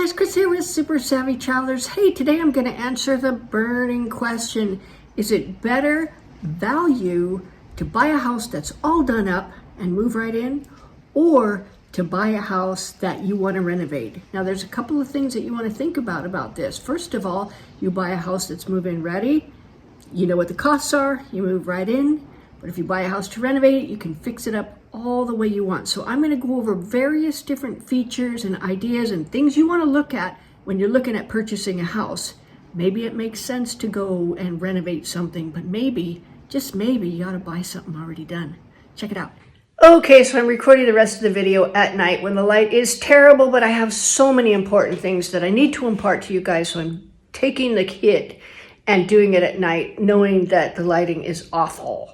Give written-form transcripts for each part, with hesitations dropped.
guys, Chris here with Super Savvy Travelers. Hey, today I'm going to answer the burning question. Is it better value to buy a house that's all done up and move right in, or to buy a house that you want to renovate? Now, there's a couple of things that you want to think about this. First of all, you buy a house that's move-in ready. You know what the costs are. You move right in. But if you buy a house to renovate it, you can fix it up all the way you want. So I'm going to go over various different features and ideas and things you want to look at when you're looking at purchasing a house. Maybe it makes sense to go and renovate something, but maybe, just maybe, you ought to buy something already done. Check it out. Okay, so I'm recording the rest of the video at night when the light is terrible, but I have so many important things that I need to impart to you guys, so I'm taking the hit and doing it at night, knowing that the lighting is awful.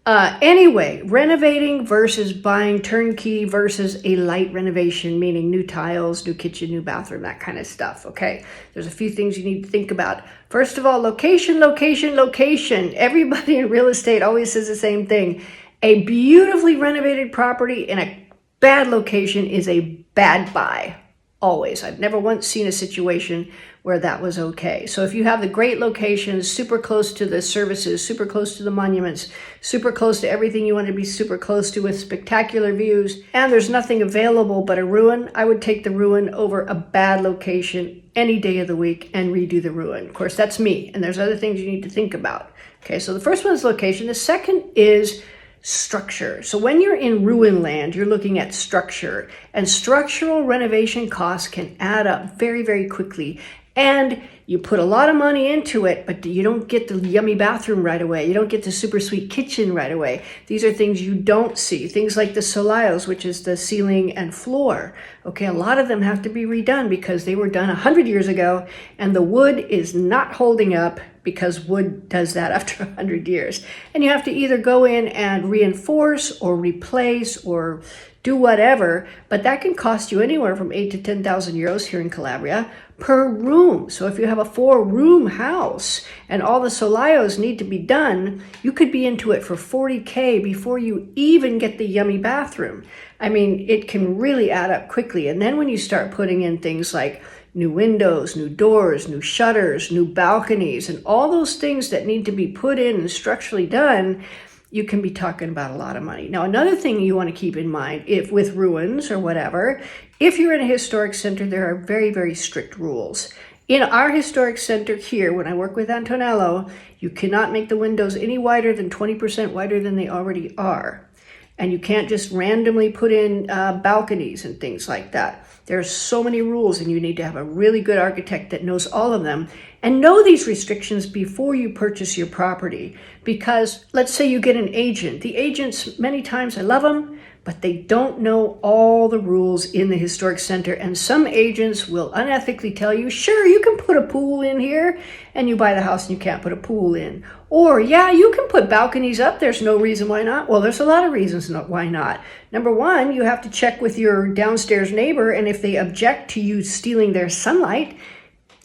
Anyway, renovating versus buying turnkey versus a light renovation, meaning new tiles, new kitchen, new bathroom, that kind of stuff, okay? There's a few things you need to think about. First of all, location, location, location. Everybody in real estate always says the same thing. A beautifully renovated property in a bad location is a bad buy. Always. I've never once seen a situation where that was okay. So if you have the great locations, super close to the services, super close to the monuments, super close to everything you want to be super close to with spectacular views, and there's nothing available but a ruin, I would take the ruin over a bad location any day of the week and redo the ruin. Of course, that's me, and there's other things you need to think about. Okay, so the first one is location. The second is structure. So when you're in ruin land, you're looking at structure, and structural renovation costs can add up very, very quickly. And you put a lot of money into it, but you don't get the yummy bathroom right away. You don't get the super sweet kitchen right away. These are things you don't see. Things like the soleils, which is the ceiling and floor. Okay, a lot of them have to be redone because they were done 100 years ago, and the wood is not holding up because wood does that after 100 years. And you have to either go in and reinforce or replace or do whatever, but that can cost you anywhere from 8,000 to 10,000 euros here in Calabria per room. So if you have a 4-room house and all the soleils need to be done, you could be into it for 40K before you even get the yummy bathroom. I mean, it can really add up quickly. And then when you start putting in things like new windows, new doors, new shutters, new balconies, and all those things that need to be put in and structurally done, you can be talking about a lot of money. Now, another thing you want to keep in mind, if with ruins or whatever, if you're in a historic center, there are very, very strict rules. In our historic center here, when I work with Antonello, you cannot make the windows any wider than 20% wider than they already are. And you can't just randomly put in balconies and things like that. There are so many rules, and you need to have a really good architect that knows all of them and know these restrictions before you purchase your property. Because let's say you get an agent. The agents, many times I love them, but they don't know all the rules in the historic center. And some agents will unethically tell you, sure, you can put a pool in here, and you buy the house and you can't put a pool in. Or, yeah, you can put balconies up. There's no reason why not. Well, there's a lot of reasons why not. Number one, you have to check with your downstairs neighbor, and if they object to you stealing their sunlight,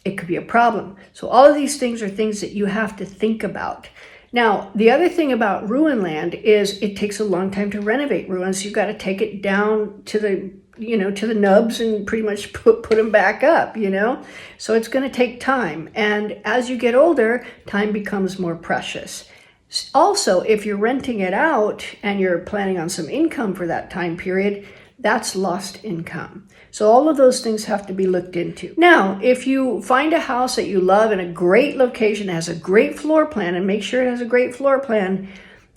it could be a problem. So all of these things are things that you have to think about. Now, the other thing about ruin land is it takes a long time to renovate ruins. You've got to take it down to the, to the nubs and pretty much put them back up, So it's going to take time. And as you get older, time becomes more precious. Also, if you're renting it out and you're planning on some income for that time period, that's lost income. So all of those things have to be looked into. Now, if you find a house that you love in a great location, has a great floor plan, and make sure it has a great floor plan,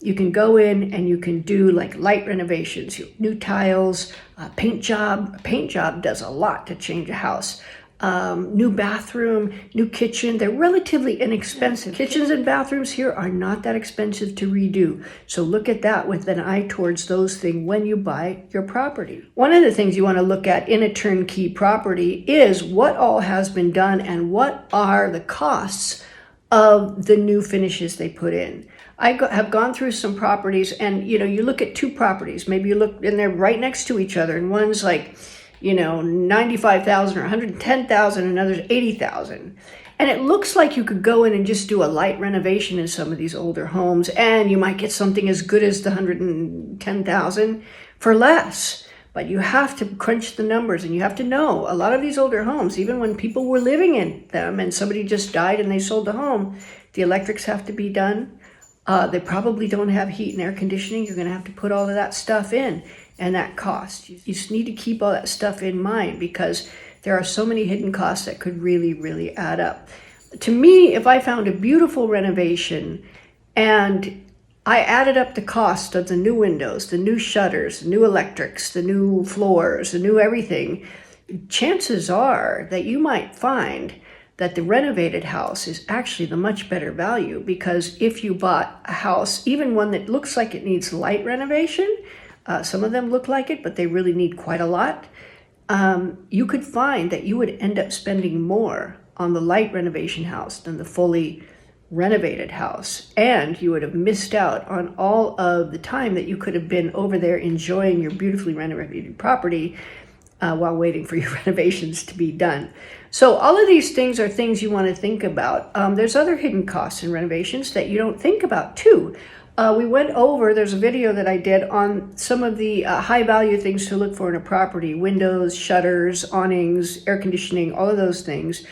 you can go in and you can do like light renovations, new tiles, paint job. A paint job does a lot to change a house. New bathroom, new kitchen. They're relatively inexpensive. Kitchens and bathrooms here are not that expensive to redo. So look at that with an eye towards those things when you buy your property. One of the things you want to look at in a turnkey property is what all has been done and what are the costs of the new finishes they put in. I have gone through some properties, and you look at two properties. Maybe you look and they're right next to each other, and one's like 95,000 or 110,000, another's 80,000. And it looks like you could go in and just do a light renovation in some of these older homes, and you might get something as good as the 110,000 for less. But you have to crunch the numbers, and you have to know a lot of these older homes, even when people were living in them and somebody just died and they sold the home, the electrics have to be done. They probably don't have heat and air conditioning. You're going to have to put all of that stuff in, and that cost. You just need to keep all that stuff in mind, because there are so many hidden costs that could really, really add up. To me, if I found a beautiful renovation and I added up the cost of the new windows, the new shutters, the new electrics, the new floors, the new everything, chances are that you might find that the renovated house is actually the much better value, because if you bought a house, even one that looks like it needs light renovation, some of them look like it, but they really need quite a lot, you could find that you would end up spending more on the light renovation house than the fully renovated house, and you would have missed out on all of the time that you could have been over there enjoying your beautifully renovated property while waiting for your renovations to be done. So all of these things are things you want to think about. There's other hidden costs in renovations that you don't think about too. We went over, there's a video that I did on some of the high value things to look for in a property: windows, shutters, awnings, air conditioning, all of those things.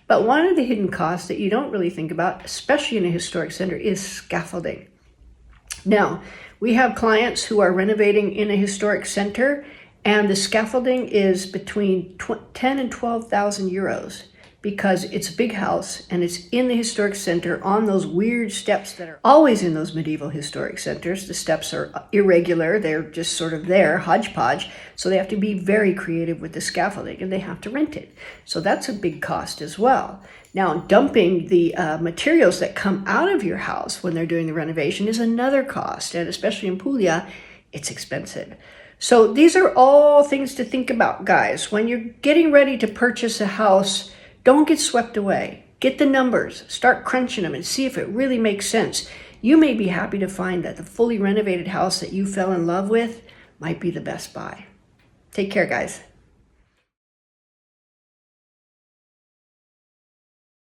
But one of the hidden costs that you don't really think about, especially in a historic center, is scaffolding. Now, we have clients who are renovating in a historic center, and the scaffolding is between 10 and 12,000 euros, because it's a big house and it's in the historic center on those weird steps that are always in those medieval historic centers. The steps are irregular, they're just sort of there, hodgepodge, so they have to be very creative with the scaffolding, and they have to rent it. So that's a big cost as well. Now, dumping the materials that come out of your house when they're doing the renovation is another cost, and especially in Puglia, it's expensive. So these are all things to think about, guys. When you're getting ready to purchase a house, don't get swept away. Get the numbers, start crunching them, and see if it really makes sense. You may be happy to find that the fully renovated house that you fell in love with might be the best buy. Take care, guys.